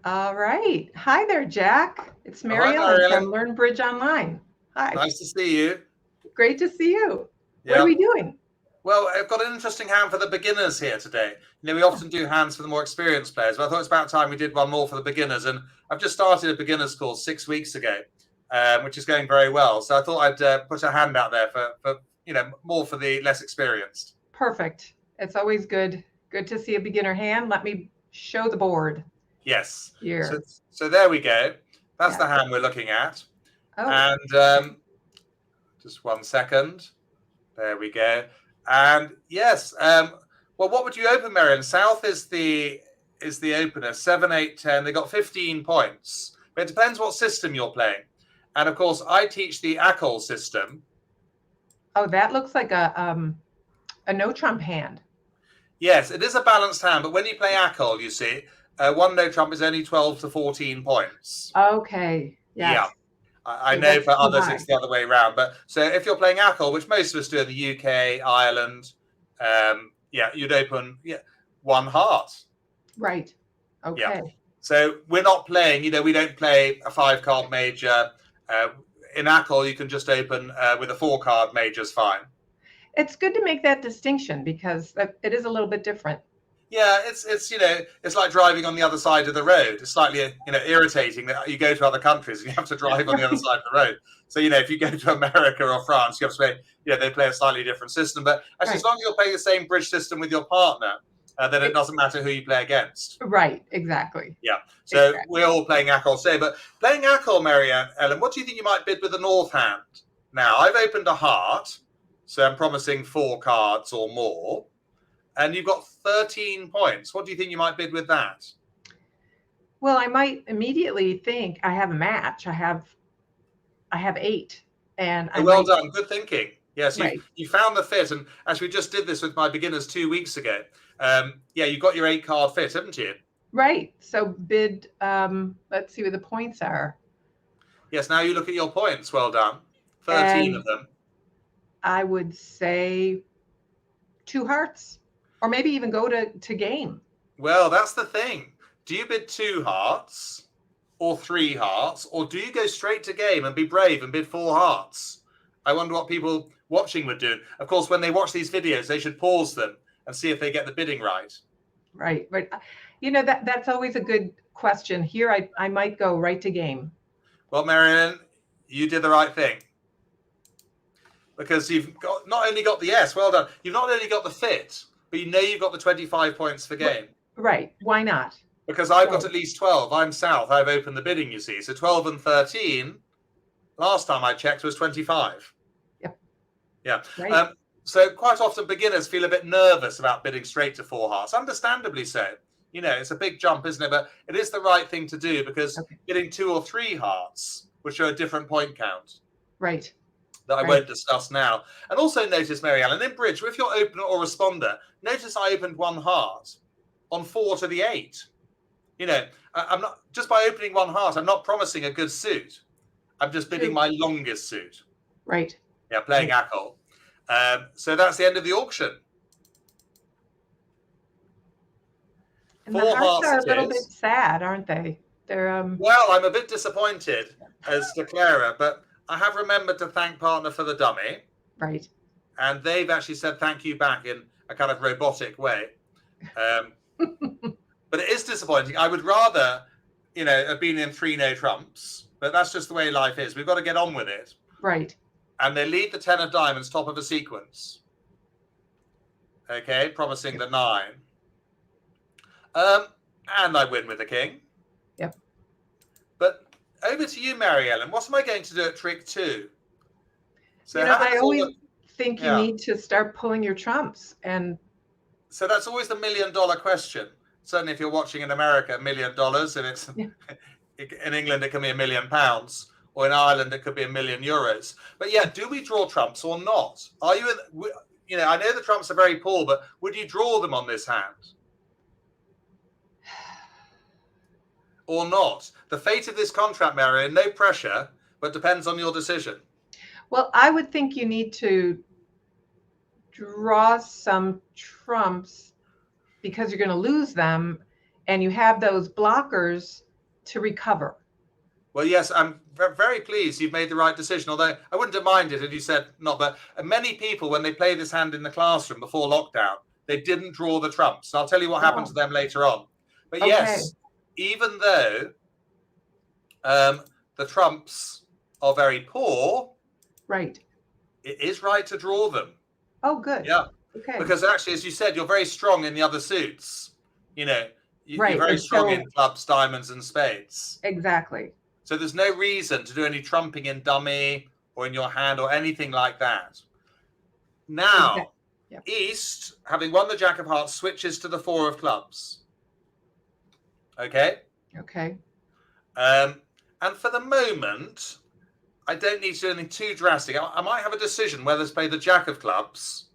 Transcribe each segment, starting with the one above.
All right. Hi there, Jack. It's Oh, hi, Maryellen Maryellen. from Learn Bridge Online. Hi. Nice to see you. Great to see you. What are Yeah. we doing? Well, I've got an interesting hand for the beginners here today. We often do hands for the more experienced players, but I thought it's about time we did one more for the beginners. And I've just started a beginners course 6 weeks ago, which is going very well. So I thought I'd put a hand out there for more for the less experienced. Perfect. It's always good to see a beginner hand. Let me show the board Yes. So, here. so there we go. That's Yeah. the hand we're looking at. Oh, And just 1 second. There we go. And yes, well, what would you open, Marion? South is the opener, 7, 8, 10. They got 15 points. But it depends what system you're playing. And of course, I teach the ACOL system. oh, that looks like a no trump hand. Yes, it is a balanced hand, but when you play ACOL, you see, one no trump is only 12 to 14 points. Okay. Yeah. Yes. I So know that's for too others high. it's the other way around. But so if you're playing ACOL, which most of us do in the UK, Ireland, yeah, you'd open one heart. Right. Yeah. Okay. So we're not playing, we don't play a 5 card major. Uh, in ACOL, you can just open with a 4 card major's fine. It's good to make that distinction because it is a little bit different. Yeah, it's like driving on the other side of the road. It's slightly irritating that you go to other countries and you have to drive on the other Right. side of the road. So if you go to America or France, you have to play. They play a slightly different system. But actually, as Right. long as you're playing the same bridge system with your partner, then it doesn't matter who you play against. Right. Exactly. Yeah. So Exactly. we're all playing ACOL today. But playing ACOL, Ellen, what do you think you might bid with the North hand? Now, I've opened a heart, so I'm promising 4 cards or more. And you've got 13 points. What do you think you might bid with that? Well, I might immediately think I have a match. I have eight, and I Oh, well might done. Good thinking. Yes, right, you found the fit. And actually, we just did this with my beginners 2 weeks ago. Yeah, you've got your 8 card fit, haven't you? right. So bid. Let's see what the points are, Yes, now you look at your points. Well done. 13 of and them. I would say two hearts, or maybe even go to game. Well, that's the thing. Do you bid 2 hearts or 3 hearts, or do you go straight to game and be brave and bid 4 hearts? I wonder what people watching would do. Of course, when they watch these videos, they should pause them and see if they get the bidding right. Right, right. That's always a good question. Here, I might go right to game. Well, Maryellen, you did the right thing because you've got not only got the yes, well done. You've not only got the fit, but you've got the 25 points for game. Right. Why not? Because I've got Right. at least 12. I'm south. I've opened the bidding, you see. So 12 and 13, last time I checked, was 25. Yep. Yeah. Right. So quite often beginners feel a bit nervous about bidding straight to 4 hearts, understandably so. It's a big jump, isn't it? But it is the right thing to do because Okay. bidding 2 or 3 hearts would show a different point count Right. that I Right. won't discuss now. And also notice, Maryellen, in bridge, if you're opener or responder, notice I opened 1 heart on 4 to the 8. I'm not just by opening 1 heart, I'm not promising a good suit. I'm just bidding True. my longest suit. Right. Yeah, playing Right. ACOL. So that's the end of the auction. And the Four hearts hearts are a it little bit is. sad, aren't they? They're Well, I'm a bit disappointed as declarer, but I have remembered to thank partner for the dummy, right. and they've actually said thank you back in a kind of robotic way. Um, but it is disappointing. I would rather, have been in 3 no trumps, but that's just the way life is. We've got to get on with it. Right. And they lead the 10 of diamonds top of a sequence. Okay, promising the 9. Um, and I win with the king. Yep. But over to you, Maryellen. What am I going to do at trick 2? So I having always fallen, think you yeah. need to start pulling your trumps, and So that's always the $1 million question. Certainly, if you're watching in America, $1 million. If it's yeah, in England, it can be £1 million, or in Ireland, it could be €1 million. But yeah, do we draw trumps or not? Are you in? I know the trumps are very poor, but would you draw them on this hand or not? The fate of this contract, Marion, no pressure, but depends on your decision. well, I would think you need to draw some trumps because you're going to lose them, and you have those blockers to recover. Well, yes, I'm very pleased you've made the right decision, although I wouldn't have minded had you said not. But many people, when they play this hand in the classroom before lockdown, they didn't draw the trumps. I'll tell you what happened to them later on. But Okay. yes, even though the trumps are very poor, Right. it is right to draw them. Oh, good. Yeah. Okay. Because actually, as you said, you're very strong in the other suits. You know, Right. you're very And strong so, in clubs, diamonds, and spades. exactly. So there's no reason to do any trumping in dummy or in your hand or anything like that. Now, Yep. East, having won the Jack of Hearts, switches to the Four of Clubs. Okay? Okay. And for the moment, I don't need to do anything too drastic. I might have a decision whether to play the Jack of Clubs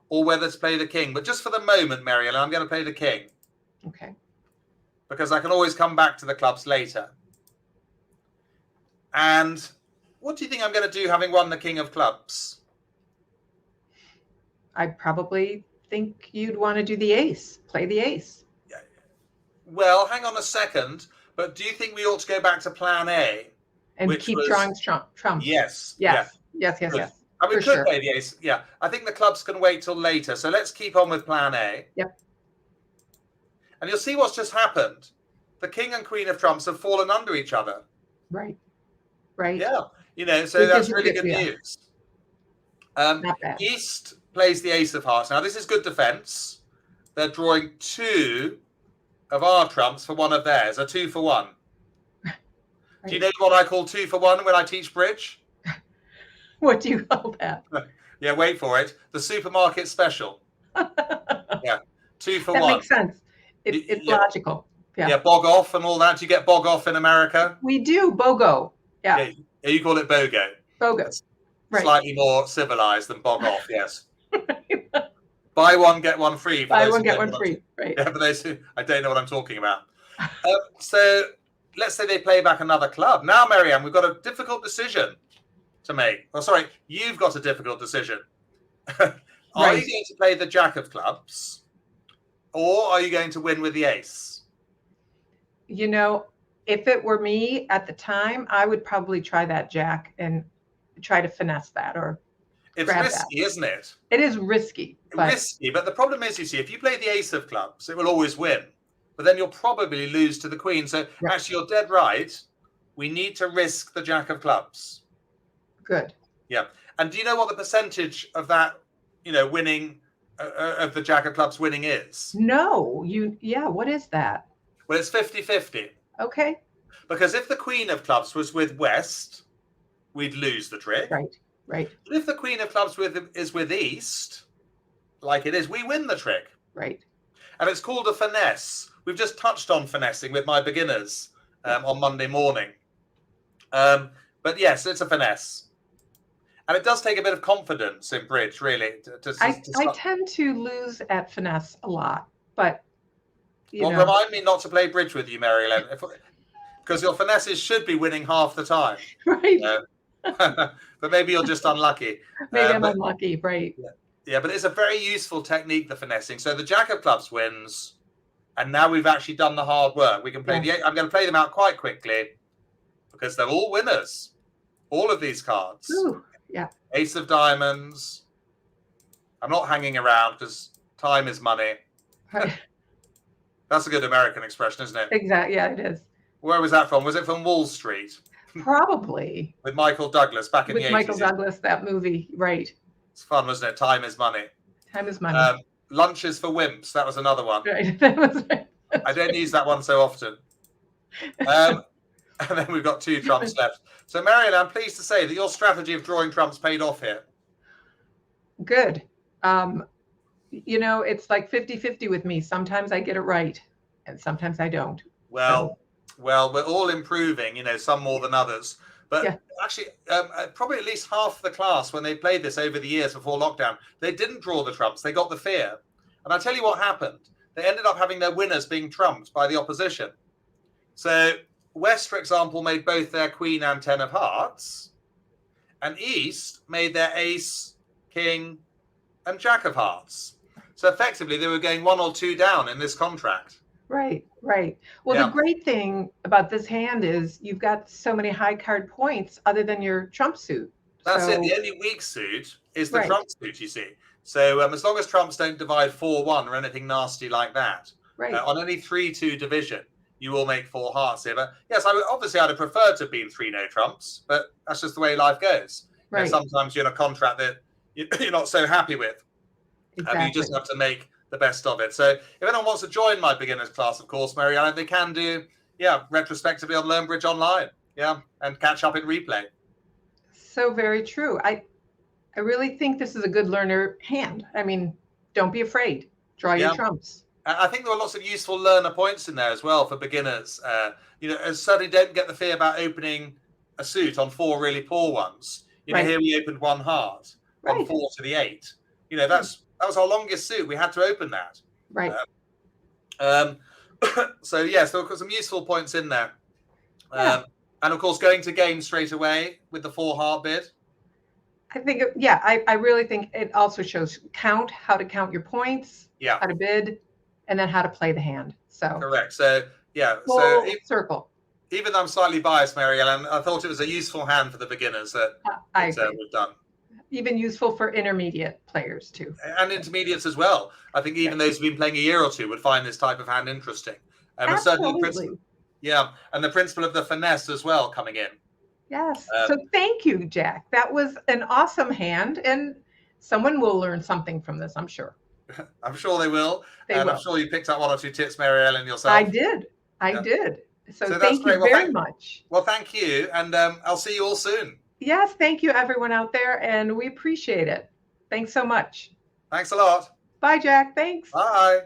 or whether to play the King. But just for the moment, Maryellen, I'm going to play the King. Okay. Because I can always come back to the clubs later. And what do you think I'm going to do having won the King of Clubs? I probably think you'd want to do the ace. Play the ace. Well, hang on a second. But do you think we ought to go back to plan A? And keep drawing trumps. Yes. Yes. Yes. Yes. Yes. And we could play the ace. Yeah. I think the clubs can wait till later. So let's keep on with plan A. Yep. And you'll see what's just happened. The King and Queen of Trumps have fallen under each other. Right. Right. Yeah. So that's really good news. Not bad. East plays the Ace of Hearts. Now, this is good defense. They're drawing 2 of our trumps for 1 of theirs, a 2 for 1. Right. Do you know what I call 2 for 1 when I teach bridge? What do you call that? Yeah, wait for it. The supermarket special. Yeah, 2 for 1. That makes sense. It's logical. Yeah, bog off and all that. Do you get bog off in America? We do, BOGO. Yeah, you call it BOGO. BOGO. Right. Slightly more civilized than bog off, yes. Buy one, get one free. Buy one, get one free. Right. Yeah, for those who I don't know what I'm talking about. So let's say they play back another club. Now, Maryellen, we've got a difficult decision to make. Oh, sorry, you've got a difficult decision. Are you going to play the Jack of Clubs, or are you going to win with the Ace? You know, if it were me at the time, I would probably try that Jack and try to finesse that or it's risky, isn't it? It is risky. Risky, but the problem is, you see, if you play the Ace of Clubs, it will always win. But then you'll probably lose to the Queen. So actually, you're dead right. We need to risk the Jack of Clubs. Good. Yeah. And do you know what the percentage of that, winning, of the Jack of Clubs winning is? No. What is that? Well, it's 50-50. Okay. Because if the Queen of Clubs was with West, we'd lose the trick. Right. But if the Queen of Clubs is with East, like it is, we win the trick. Right. And it's called a finesse. We've just touched on finessing with my beginners on Monday morning. But yes, it's a finesse. And it does take a bit of confidence in bridge, really. I tend to lose at finesse a lot, but remind me not to play bridge with you, Maryellen, because your finesses should be winning half the time. Right. But maybe you're just unlucky. Maybe I'm unlucky, right? Yeah, but it's a very useful technique, the finessing. So the Jack of Clubs wins, and now we've actually done the hard work. We can play I'm going to play them out quite quickly because they're all winners. All of these cards. Ooh, yeah. Ace of Diamonds. I'm not hanging around because time is money. Right. That's a good American expression, isn't it? Exactly. Yeah, it is. Where was that from? Was it from Wall Street? Probably. With Michael Douglas back in the 80s. With Michael Douglas, that movie. Right. It's fun, wasn't it? Time is money. Time is money. Lunches for Wimps. That was another one. Right. That was right. I don't use that one so often. And then we've got 2 trumps left. So, Maryellen, I'm pleased to say that your strategy of drawing trumps paid off here. Good. It's like 50-50 with me. Sometimes I get it right, and sometimes I don't. Well, we're all improving, some more than others. But actually, probably at least half the class, when they played this over the years before lockdown, they didn't draw the trumps. They got the fear. And I'll tell you what happened. They ended up having their winners being trumped by the opposition. So West, for example, made both their Queen and 10 of Hearts. And East made their Ace, King, and Jack of Hearts. So effectively, they were going 1 or 2 down in this contract. Right, right. Well, the Yeah, great thing about this hand is you've got so many high card points other than your trump suit. that's it. The So, only weak suit is the right, trump suit, you see. So as long as trumps don't divide 4-1 or anything nasty like that, right, on any 3-2 division, you will make four hearts here. But yes, obviously I'd have preferred to have been 3 no trumps, but that's just the way life goes. right. Sometimes you're in a contract that you're not so happy with. You just Exactly. have to make the best of it. So if anyone wants to join my beginners class, of course, Maryellen, they can do, retrospectively on Learnbridge Online, and catch up in replay. So very true. I really think this is a good learner hand. I mean, don't be afraid. Draw your Yeah. trumps. I think there are lots of useful learner points in there as well for beginners. Certainly don't get the fear about opening a suit on 4 really poor ones. Right, Here we opened 1 heart on right, 4 to the 8. right, That was our longest suit. We had to open that. right. Um, so yes, there were some useful points in there. Yeah. And of course, going to game straight away with the 4 heart bid. I think, yeah, I really think it also shows how to count your points, Yeah, how to bid, and then how to play the hand. So correct. So yeah, so full circle. even though I'm slightly biased, Maryellen, I thought it was a useful hand for the beginners that I agree. we've done. Even useful for intermediate players too. And intermediates as well. I think even those who've been playing a year or two would find this type of hand interesting. And certainly the principle, Absolutely. and the principle of the finesse as well coming in. Yes. So thank you, Jack. That was an awesome hand, and someone will learn something from this, I'm sure. I'm sure they will. They And I'm will. sure you picked up 1 or 2 tips, Maryellen, yourself. I did. I Yeah. did. So So that's thank great. you very much. Well, thank you. And I'll see you all soon. Yes, thank you, everyone out there, and we appreciate it. Thanks so much. Thanks a lot. Bye, Jack. Thanks. Bye.